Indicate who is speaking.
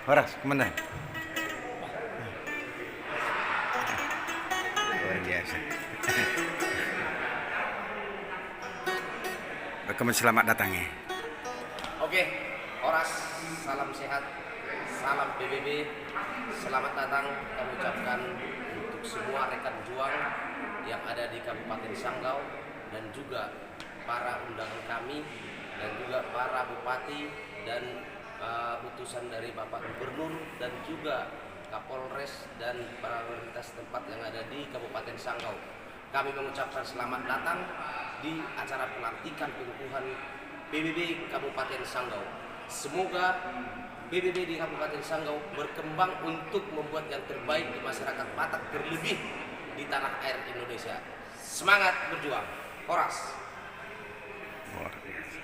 Speaker 1: Horas, komandan. Luar biasa. Rekomend selamat datang ya.
Speaker 2: Oke, Horas, salam sehat, salam PBB, selamat datang kami ucapkan untuk semua rekan juang yang ada di Kabupaten Sanggau dan juga para undangan kami dan juga para bupati dan utusan dari Bapak Gubernur dan juga Kapolres dan para otoritas tempat yang ada di Kabupaten Sanggau. Kami mengucapkan selamat datang di acara pelantikan pengukuhan PBB Kabupaten Sanggau. Semoga PBB di Kabupaten Sanggau berkembang untuk membuat yang terbaik di masyarakat Batak, terlebih di tanah air Indonesia. Semangat berjuang, Horas.
Speaker 1: Luar biasa.